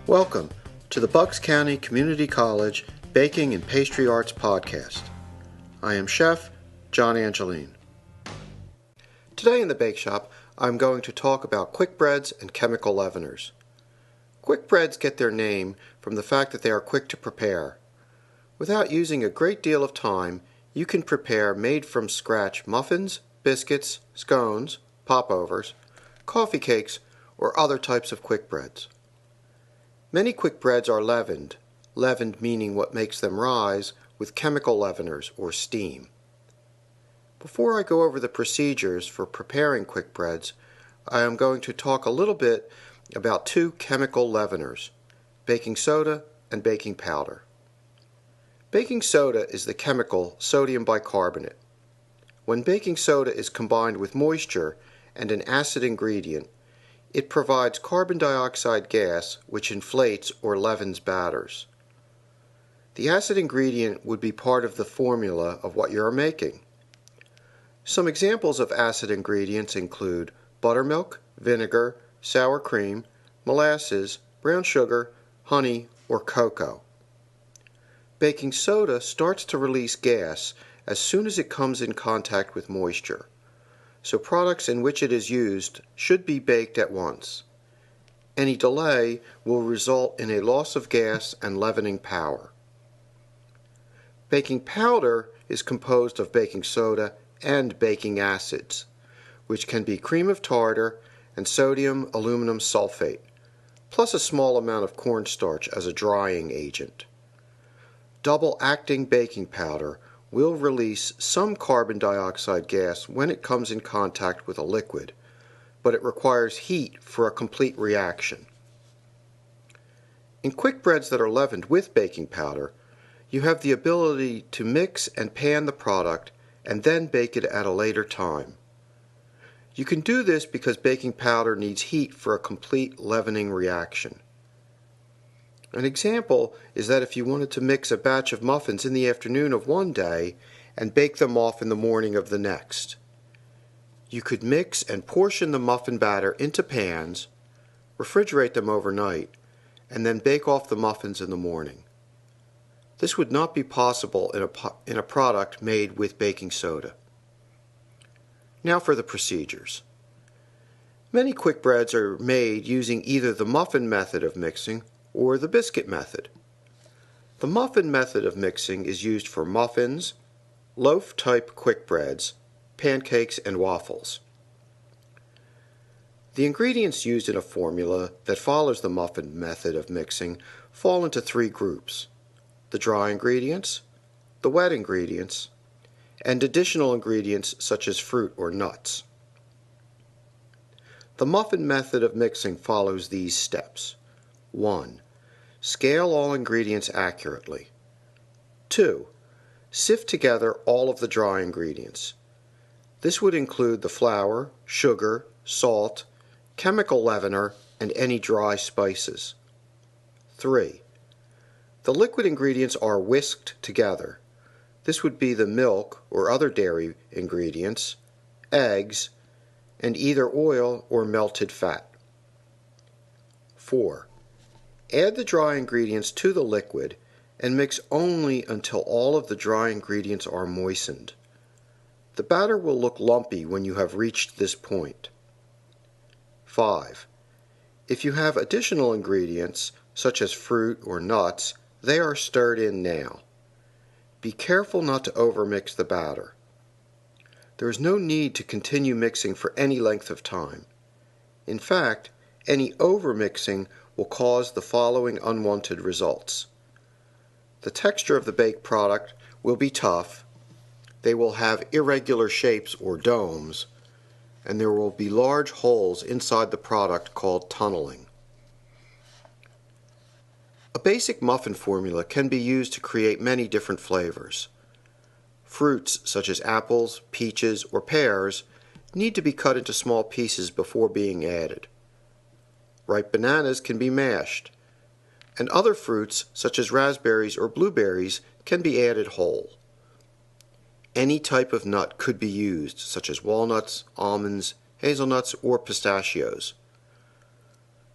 Welcome to the Bucks County Community College Baking and Pastry Arts Podcast. I am Chef John Angeline. Today in the Bake Shop, I'm going to talk about quick breads and chemical leaveners. Quick breads get their name from the fact that they are quick to prepare. Without using a great deal of time, you can prepare made-from-scratch muffins, biscuits, scones, popovers, coffee cakes, or other types of quick breads. Many quick breads are leavened meaning what makes them rise, with chemical leaveners or steam. Before I go over the procedures for preparing quick breads, I am going to talk a little bit about two chemical leaveners, baking soda and baking powder. Baking soda is the chemical sodium bicarbonate. When baking soda is combined with moisture and an acid ingredient, it provides carbon dioxide gas which inflates or leavens batters. The acid ingredient would be part of the formula of what you are making. Some examples of acid ingredients include buttermilk, vinegar, sour cream, molasses, brown sugar, honey, or cocoa. Baking soda starts to release gas as soon as it comes in contact with moisture, so products in which it is used should be baked at once. Any delay will result in a loss of gas and leavening power. Baking powder is composed of baking soda and baking acids, which can be cream of tartar and sodium aluminum sulfate, plus a small amount of cornstarch as a drying agent. Double-acting baking powder will release some carbon dioxide gas when it comes in contact with a liquid, but it requires heat for a complete reaction. In quick breads that are leavened with baking powder, you have the ability to mix and pan the product and then bake it at a later time. You can do this because baking powder needs heat for a complete leavening reaction. An example is that if you wanted to mix a batch of muffins in the afternoon of one day and bake them off in the morning of the next, you could mix and portion the muffin batter into pans, refrigerate them overnight, and then bake off the muffins in the morning. This would not be possible in a product made with baking soda. Now for the procedures. Many quick breads are made using either the muffin method of mixing or the biscuit method. The muffin method of mixing is used for muffins, loaf-type quick breads, pancakes, and waffles. The ingredients used in a formula that follows the muffin method of mixing fall into three groups: the dry ingredients, the wet ingredients, and additional ingredients such as fruit or nuts. The muffin method of mixing follows these steps. 1. Scale all ingredients accurately. 2. Sift together all of the dry ingredients. This would include the flour, sugar, salt, chemical leavener, and any dry spices. 3. The liquid ingredients are whisked together. This would be the milk or other dairy ingredients, eggs, and either oil or melted fat. 4. Add the dry ingredients to the liquid and mix only until all of the dry ingredients are moistened. The batter will look lumpy when you have reached this point. 5. If you have additional ingredients, such as fruit or nuts, they are stirred in now. Be careful not to overmix the batter. There is no need to continue mixing for any length of time. In fact, any overmixing will cause the following unwanted results. The texture of the baked product will be tough, they will have irregular shapes or domes, and there will be large holes inside the product called tunneling. A basic muffin formula can be used to create many different flavors. Fruits such as apples, peaches, or pears need to be cut into small pieces before being added. Ripe bananas can be mashed, and other fruits such as raspberries or blueberries can be added whole. Any type of nut could be used, such as walnuts, almonds, hazelnuts, or pistachios.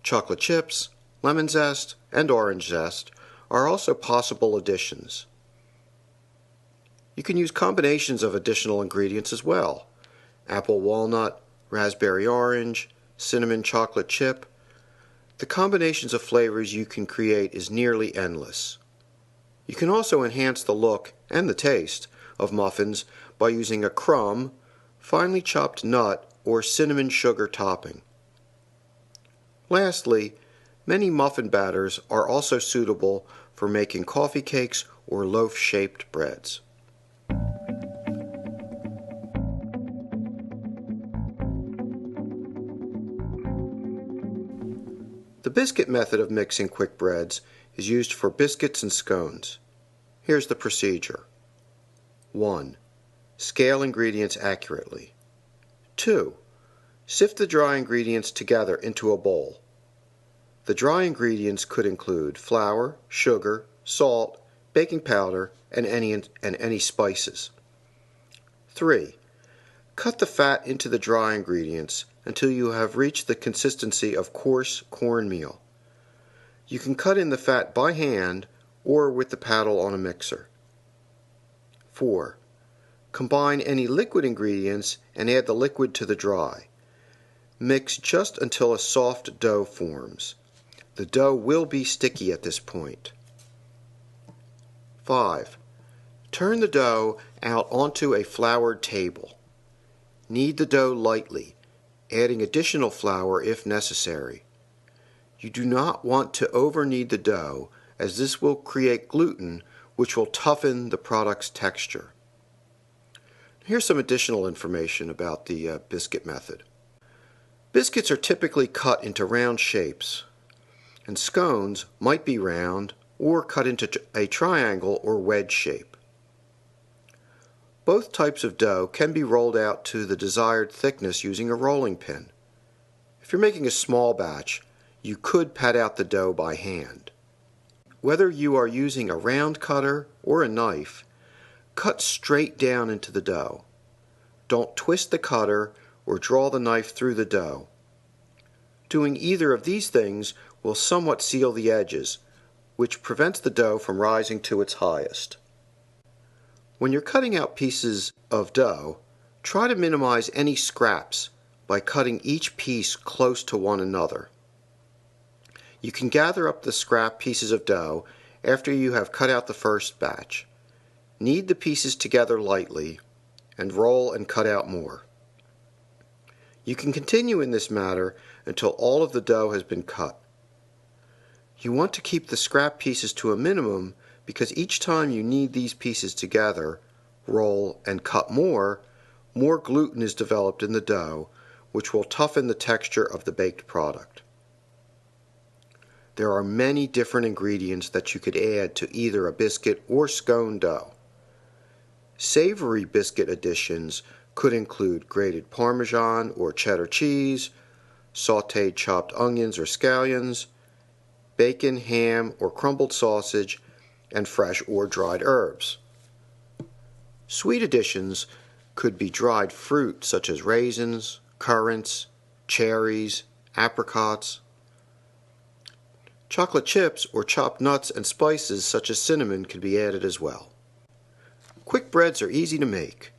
Chocolate chips, lemon zest, and orange zest are also possible additions. You can use combinations of additional ingredients as well. Apple walnut, raspberry orange, cinnamon chocolate chip. The combinations of flavors you can create is nearly endless. You can also enhance the look and the taste of muffins by using a crumb, finely chopped nut, or cinnamon sugar topping. Lastly, many muffin batters are also suitable for making coffee cakes or loaf-shaped breads. The biscuit method of mixing quick breads is used for biscuits and scones. Here's the procedure. 1. Scale ingredients accurately. 2. Sift the dry ingredients together into a bowl. The dry ingredients could include flour, sugar, salt, baking powder, and any spices. 3. Cut the fat into the dry ingredients until you have reached the consistency of coarse cornmeal. You can cut in the fat by hand or with the paddle on a mixer. 4. Combine any liquid ingredients and add the liquid to the dry. Mix just until a soft dough forms. The dough will be sticky at this point. 5. Turn the dough out onto a floured table. Knead the dough lightly, adding additional flour if necessary. You do not want to over-knead the dough, as this will create gluten, which will toughen the product's texture. Here's some additional information about the biscuit method. Biscuits are typically cut into round shapes, and scones might be round or cut into a triangle or wedge shape. Both types of dough can be rolled out to the desired thickness using a rolling pin. If you're making a small batch, you could pat out the dough by hand. Whether you are using a round cutter or a knife, cut straight down into the dough. Don't twist the cutter or draw the knife through the dough. Doing either of these things will somewhat seal the edges, which prevents the dough from rising to its highest. When you're cutting out pieces of dough, try to minimize any scraps by cutting each piece close to one another. You can gather up the scrap pieces of dough after you have cut out the first batch. Knead the pieces together lightly and roll and cut out more. You can continue in this manner until all of the dough has been cut. You want to keep the scrap pieces to a minimum because each time you knead these pieces together, roll, and cut more gluten is developed in the dough, which will toughen the texture of the baked product. There are many different ingredients that you could add to either a biscuit or scone dough. Savory biscuit additions could include grated Parmesan or cheddar cheese, sautéed chopped onions or scallions, bacon, ham, or crumbled sausage, and fresh or dried herbs. Sweet additions could be dried fruit such as raisins, currants, cherries, apricots. Chocolate chips or chopped nuts and spices such as cinnamon can be added as well. Quick breads are easy to make.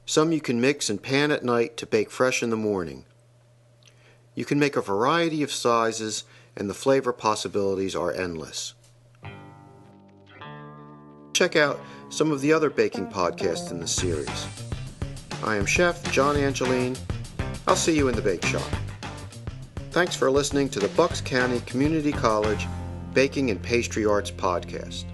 Some you can mix and pan at night to bake fresh in the morning. You can make a variety of sizes and the flavor possibilities are endless. Check out some of the other baking podcasts in the series. I am Chef John Angeline. I'll see you in the bake shop. Thanks for listening to the Bucks County Community College Baking and Pastry Arts Podcast.